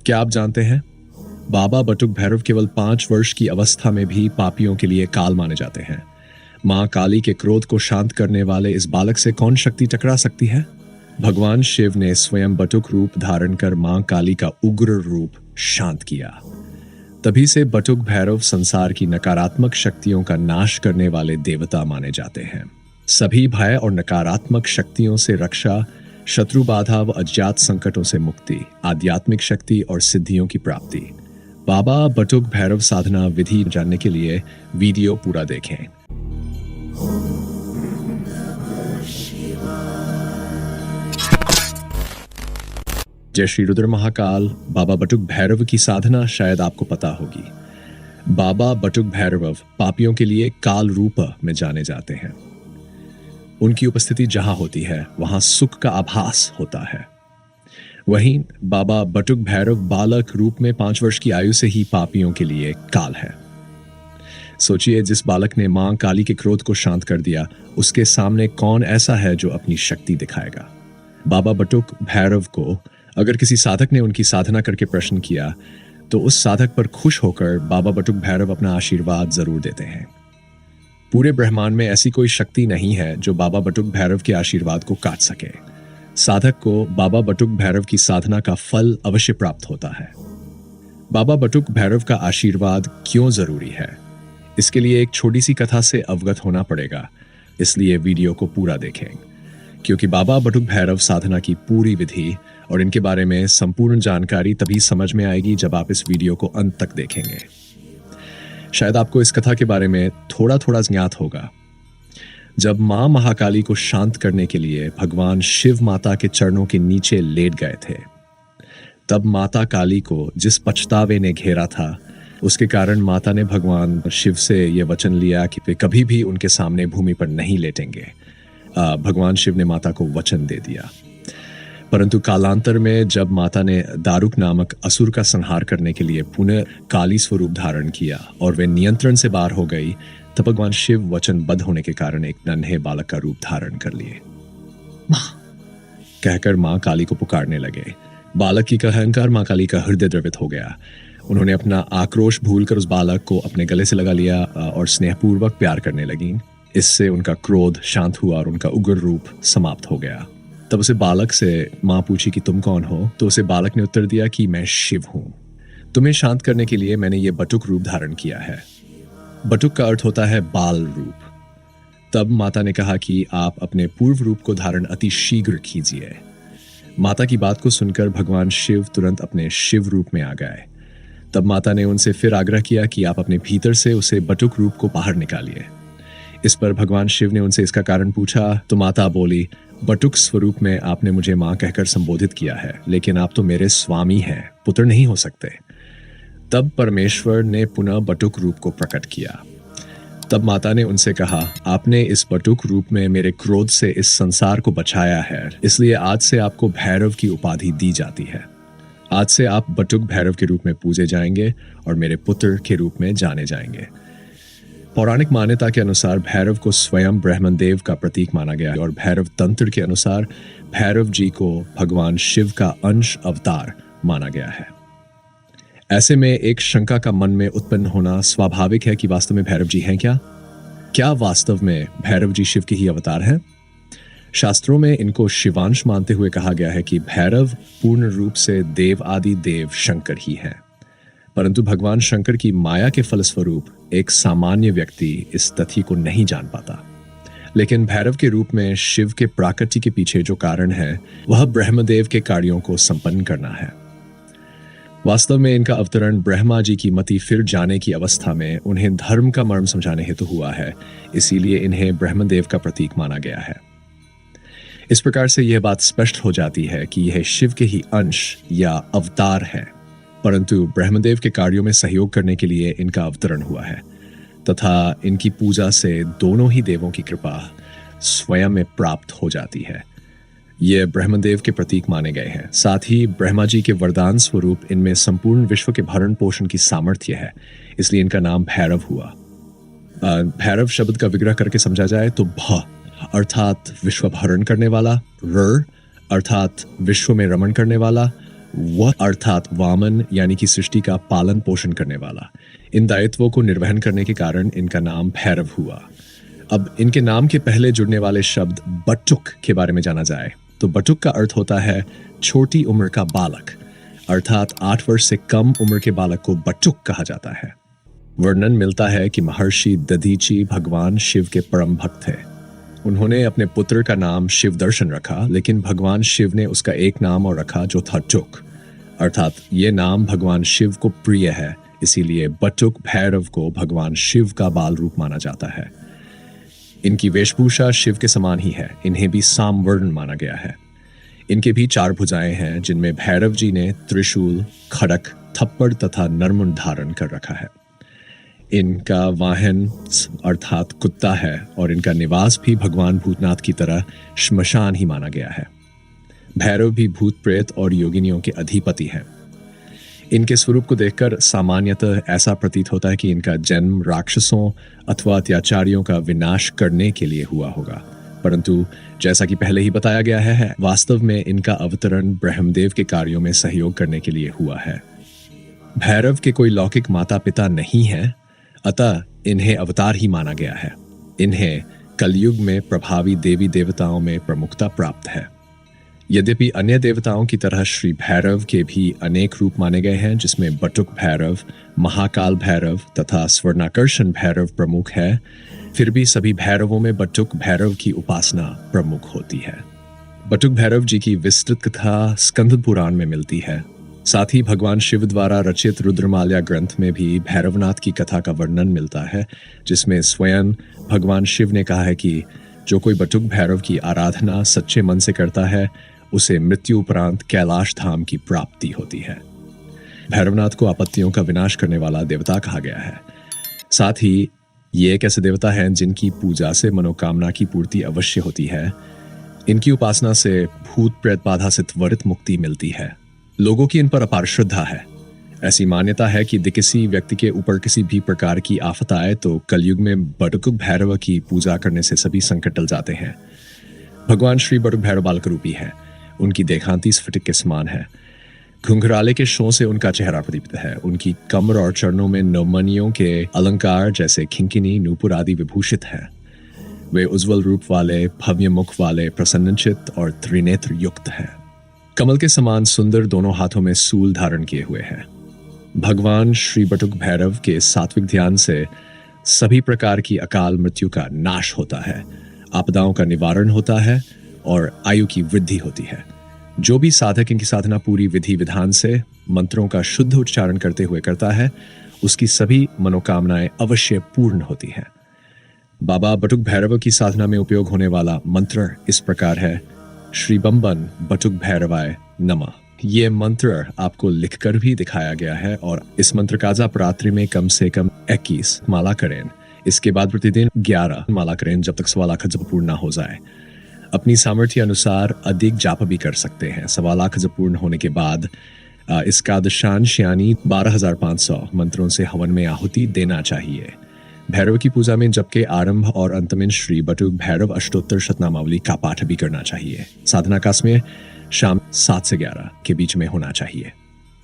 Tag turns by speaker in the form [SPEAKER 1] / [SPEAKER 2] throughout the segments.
[SPEAKER 1] क्या आप जानते हैं, बाबा बटुक भैरव केवल 5 वर्ष की अवस्था में भी पापियों के लिए काल माने जाते हैं। मां काली के क्रोध को शांत करने वाले इस बालक से कौन शक्ति टकरा सकती है? भगवान शिव ने स्वयं बटुक रूप धारण कर मां काली का उग्र रूप शांत किया। तभी से बटुक भैरव संसार की नकारात्मक शक्तियों का नाश करने वाले देवता माने जाते हैं। सभी भय और नकारात्मक शक्तियों से रक्षा, शत्रु बाधा व अज्ञात संकटों से मुक्ति, आध्यात्मिक शक्ति और सिद्धियों की प्राप्ति। बाबा बटुक भैरव साधना विधि जानने के लिए वीडियो पूरा देखें। जय श्री रुद्र महाकाल। बाबा बटुक भैरव की साधना शायद आपको पता होगी। बाबा बटुक भैरव पापियों के लिए काल रूप में जाने जाते हैं। उनकी उपस्थिति जहां होती है वहां सुख का आभास होता है। वहीं बाबा बटुक भैरव बालक रूप में 5 वर्ष की आयु से ही पापियों के लिए काल है। सोचिए, जिस बालक ने मां काली के क्रोध को शांत कर दिया, उसके सामने कौन ऐसा है जो अपनी शक्ति दिखाएगा? बाबा बटुक भैरव को अगर किसी साधक ने उनकी साधना करके प्रश्न किया तो उस साधक पर खुश होकर बाबा बटुक भैरव अपना आशीर्वाद जरूर देते हैं। पूरे ब्रह्मांड में ऐसी कोई शक्ति नहीं है जो बाबा बटुक भैरव के आशीर्वाद को काट सके। साधक को बाबा बटुक भैरव की साधना का फल अवश्य प्राप्त होता है। बाबा बटुक भैरव का आशीर्वाद क्यों जरूरी है, इसके लिए एक छोटी सी कथा से अवगत होना पड़ेगा, इसलिए वीडियो को पूरा देखें। क्योंकि बाबा बटुक भैरव साधना की पूरी विधि और इनके बारे में संपूर्ण जानकारी तभी समझ में आएगी जब आप इस वीडियो को अंत तक देखेंगे। शायद आपको इस कथा के बारे में थोड़ा थोड़ा ज्ञात होगा। जब मां महाकाली को शांत करने के लिए भगवान शिव माता के चरणों के नीचे लेट गए थे, तब माता काली को जिस पछतावे ने घेरा था, उसके कारण माता ने भगवान शिव से यह वचन लिया कि वे कभी भी उनके सामने भूमि पर नहीं लेटेंगे। भगवान शिव ने माता को वचन दे दिया। परंतु कालांतर में जब माता ने दारुक नामक असुर का संहार करने के लिए पुनः काली स्वरूप धारण किया और वे नियंत्रण से बाहर हो गई, तब भगवान शिव वचनबद्ध होने के कारण एक नन्हे बालक का रूप धारण कर लिए। मां कहकर मां काली को पुकारने लगे। बालक की अहंकार मां काली का हृदय द्रवित हो गया। उन्होंने अपना आक्रोश भूलकर उस बालक को अपने गले से लगा लिया और स्नेहपूर्वक प्यार करने लगी। इससे उनका क्रोध शांत हुआ और उनका उग्र रूप समाप्त हो गया। तब उसे बालक से मां पूछी कि तुम कौन हो, तो उसे बालक ने उत्तर दिया कि मैं शिव हूं। तुम्हें शांत करने के लिए मैंने ये बटुक रूप धारण किया है। बटुक का अर्थ होता है बाल रूप। तब माता ने कहा कि आप अपने पूर्व रूप को धारण अति शीघ्र कीजिए। माता की बात को सुनकर भगवान शिव तुरंत अपने शिव रूप में आ गए। तब माता ने उनसे फिर आग्रह किया कि आप अपने भीतर से उसे बटुक रूप को बाहर निकालिए। इस पर भगवान शिव ने उनसे इसका कारण पूछा तो माता बोली, बटुक स्वरूप में आपने मुझे मां कहकर संबोधित किया है, लेकिन आप तो मेरे स्वामी हैं, पुत्र नहीं हो सकते। तब परमेश्वर ने पुनः बटुक रूप को प्रकट किया। तब माता ने उनसे कहा, आपने इस बटुक रूप में मेरे क्रोध से इस संसार को बचाया है, इसलिए आज से आपको भैरव की उपाधि दी जाती है। आज से आप बटुक भैरव के रूप में पूजे जाएंगे और मेरे पुत्र के रूप में जाने जाएंगे। पौराणिक मान्यता के अनुसार भैरव को स्वयं ब्रह्मदेव का प्रतीक माना गया और भैरव तंत्र के अनुसार भैरव जी को भगवान शिव का अंश अवतार माना गया है। ऐसे में एक शंका का मन में उत्पन्न होना स्वाभाविक है कि वास्तव में भैरव जी हैं क्या? क्या वास्तव में भैरव जी शिव के ही अवतार हैं? शास्त्रों में इनको शिवांश मानते हुए कहा गया है कि भैरव पूर्ण रूप से देव आदि देव शंकर ही हैं। परंतु भगवान शंकर की माया के फलस्वरूप एक सामान्य व्यक्ति इस तथ्य को नहीं जान पाता। लेकिन भैरव के रूप में शिव के प्राकट्य के पीछे जो कारण है वह ब्रह्मदेव के कार्यों को संपन्न करना है। वास्तव में इनका अवतरण ब्रह्मा जी की मति फिर जाने की अवस्था में उन्हें धर्म का मर्म समझाने हेतु हुआ है, इसीलिए इन्हें ब्रह्मदेव का प्रतीक माना गया है। इस प्रकार से यह बात स्पष्ट हो जाती है कि यह शिव के ही अंश या अवतार है, परंतु ब्रह्मदेव के कार्यों में सहयोग करने के लिए इनका अवतरण हुआ है तथा इनकी पूजा से दोनों ही देवों की कृपा स्वयं में प्राप्त हो जाती है। ये ब्रह्मदेव के प्रतीक माने गए हैं। साथ ही ब्रह्मा जी के वरदान स्वरूप इनमें संपूर्ण विश्व के भरण पोषण की सामर्थ्य है, इसलिए इनका नाम भैरव हुआ। भैरव शब्द का विग्रह करके समझा जाए तो भ अर्थात विश्व भरण करने वाला, र अर्थात विश्व में रमण करने वाला, वह अर्थात वामन यानी कि सृष्टि का पालन पोषण करने वाला। इन दायित्वों को निर्वहन करने के कारण इनका नाम भैरव हुआ। अब इनके नाम के पहले जुड़ने वाले शब्द बटुक के बारे में जाना जाए तो बटुक का अर्थ होता है छोटी उम्र का बालक, अर्थात 8 वर्ष से कम उम्र के बालक को बटुक कहा जाता है। वर्णन मिलता है कि महर्षि दधीची भगवान शिव के परम भक्त थे। उन्होंने अपने पुत्र का नाम शिव दर्शन रखा, लेकिन भगवान शिव ने उसका एक नाम और रखा जो था टुक, अर्थात ये नाम भगवान शिव को प्रिय है, इसीलिए बटुक भैरव को भगवान शिव का बाल रूप माना जाता है। इनकी वेशभूषा शिव के समान ही है, इन्हें भी सामवर्ण माना गया है। इनके भी 4 भुजाएं हैं, जिनमें भैरव जी ने त्रिशूल, खड़क, थप्पड़ तथा नरमुंड धारण कर रखा है। इनका वाहन अर्थात कुत्ता है और इनका निवास भी भगवान भूतनाथ की तरह श्मशान ही माना गया है। भैरव भी भूत प्रेत और योगिनियों के अधिपति हैं। इनके स्वरूप को देखकर सामान्यतः ऐसा प्रतीत होता है कि इनका जन्म राक्षसों अथवा अत्याचारियों का विनाश करने के लिए हुआ होगा, परंतु जैसा कि पहले ही बताया गया है, वास्तव में इनका अवतरण ब्रह्मदेव के कार्यों में सहयोग करने के लिए हुआ है। भैरव के कोई लौकिक माता पिता नहीं है, अतः इन्हें अवतार ही माना गया है। इन्हें कलयुग में प्रभावी देवी देवताओं में प्रमुखता प्राप्त है। यद्यपि अन्य देवताओं की तरह श्री भैरव के भी अनेक रूप माने गए हैं, जिसमें बटुक भैरव, महाकाल भैरव तथा स्वर्णाकर्षण भैरव प्रमुख है, फिर भी सभी भैरवों में बटुक भैरव की उपासना प्रमुख होती है। बटुक भैरव जी की विस्तृत कथा स्कंद पुराण में मिलती है। साथ ही भगवान शिव द्वारा रचित रुद्रमाल्या ग्रंथ में भी भैरवनाथ की कथा का वर्णन मिलता है, जिसमें स्वयं भगवान शिव ने कहा है कि जो कोई बटुक भैरव की आराधना सच्चे मन से करता है, उसे मृत्यु उपरांत कैलाश धाम की प्राप्ति होती है। भैरवनाथ को आपत्तियों का विनाश करने वाला देवता कहा गया है। साथ ही ये एक ऐसे देवता हैं जिनकी पूजा से मनोकामना की पूर्ति अवश्य होती है। इनकी उपासना से भूत प्रेत बाधा से त्वरित मुक्ति मिलती है। लोगों की इन पर अपार श्रद्धा है। ऐसी मान्यता है कि किसी व्यक्ति के ऊपर किसी भी प्रकार की आफत आए तो कलयुग में बटुक भैरव की पूजा करने से सभी संकट टल जाते हैं। भगवान श्री बटुक भैरव बालक रूपी है। उनकी देखांती स्फटिक के समान है। घुंघराले के शों से उनका चेहरा प्रदीप्त है। उनकी कमर और चरणों में नवमणियों के अलंकार जैसे खिंकिनी, नूपुर आदि विभूषित हैं। वे उज्जवल रूप वाले, भव्य मुख वाले, प्रसन्नचित्त और त्रिनेत्र युक्त हैं। कमल के समान सुंदर दोनों हाथों में सूल धारण किए हुए हैं। भगवान श्री बटुक भैरव के सात्विक ध्यान से सभी प्रकार की अकाल मृत्यु का नाश होता है, आपदाओं का निवारण होता है और आयु की वृद्धि होती है। जो भी साधक इनकी साधना पूरी विधि विधान से मंत्रों का शुद्ध उच्चारण करते हुए करता है, उसकी सभी मनोकामनाएं अवश्य पूर्ण होती हैं। बाबा बटुक भैरव की साधना में उपयोग होने वाला मंत्र इस प्रकार है: श्री बम्बन बटुक भैरवाय नमः। ये मंत्र आपको लिखकर भी दिखाया गया है और इस मंत्र का जाप रात्रि में कम से कम 21 माला करें। इसके बाद प्रतिदिन 11 माला करें जब तक 1.25 लाख जप पूर्ण ना हो जाए। अपनी सामर्थ्य अनुसार अधिक जाप भी कर सकते हैं। 1.25 लाख जप पूर्ण होने के बाद इसका दशांश यानी 12,500 मंत्रों से हवन में आहुति देना चाहिए। भैरव की पूजा में जप के आरंभ और अंत में श्री बटुक भैरव अष्टोत्तर शतनामावली का पाठ भी करना चाहिए। साधना का समय शाम 7 से 11 के बीच में होना चाहिए।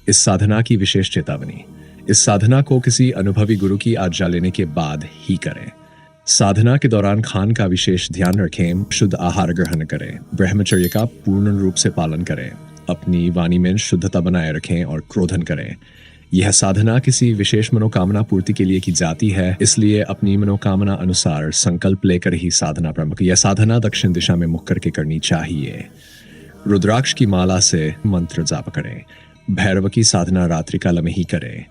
[SPEAKER 1] इस साधना की विशेष चेतावनी: इस साधना को किसी अनुभवी गुरु की आज्ञा लेने के बाद ही करें। साधना के दौरान खान का विशेष ध्यान रखें, शुद्ध आहार ग्रहण करें, ब्रह्मचर्य का पूर्ण रूप से पालन करें, अपनी वाणी में शुद्धता बनाए रखें और क्रोधन करें। यह साधना किसी विशेष मनोकामना पूर्ति के लिए की जाती है, इसलिए अपनी मनोकामना अनुसार संकल्प लेकर ही साधना प्रारंभ। यह साधना दक्षिण दिशा में मुख करके करनी चाहिए। रुद्राक्ष की माला से मंत्र जाप करें। भैरव की साधना रात्रि काल में ही करें।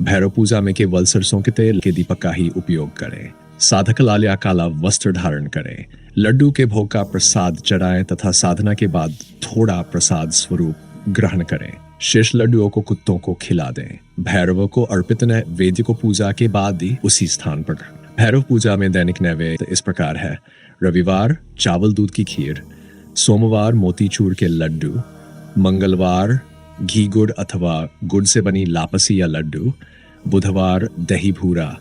[SPEAKER 1] भैरव पूजा में केवल सरसों के तेल के दीपक का ही उपयोग करें। साधक लाल या काला वस्त्र धारण करें। लड्डू के भोग का प्रसाद चढ़ाएं तथा साधना के बाद थोड़ा प्रसाद स्वरूप ग्रहण करें। शेष लड्डुओं को कुत्तों को खिला दें। भैरव को अर्पित नैवेद्य को पूजा के बाद ही उसी स्थान पर। भैरव पूजा में दैनिक नैवेद्य इस प्रकार है: रविवार चावल दूध की खीर, सोमवार मोतीचूर के लड्डू, मंगलवार घी गुड़ अथवा गुड़ से बनी लापसी या लड्डू, बुधवार दही भूरा,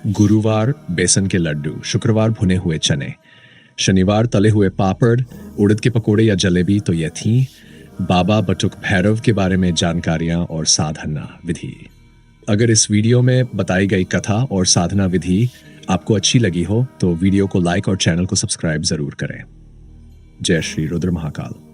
[SPEAKER 1] गुरुवार बेसन के लड्डू, शुक्रवार भुने हुए चने, शनिवार तले हुए पापड़, उड़द के पकोड़े या जलेबी तो ये थी। बाबा बटुक भैरव के बारे में जानकारियां और साधना विधि। अगर इस वीडियो में बताई गई कथा और साधना विधि आपको अच्छी लगी हो तो वीडियो को लाइक और चैनल को सब्सक्राइब जरूर करें। जय श्री रुद्र महाकाल।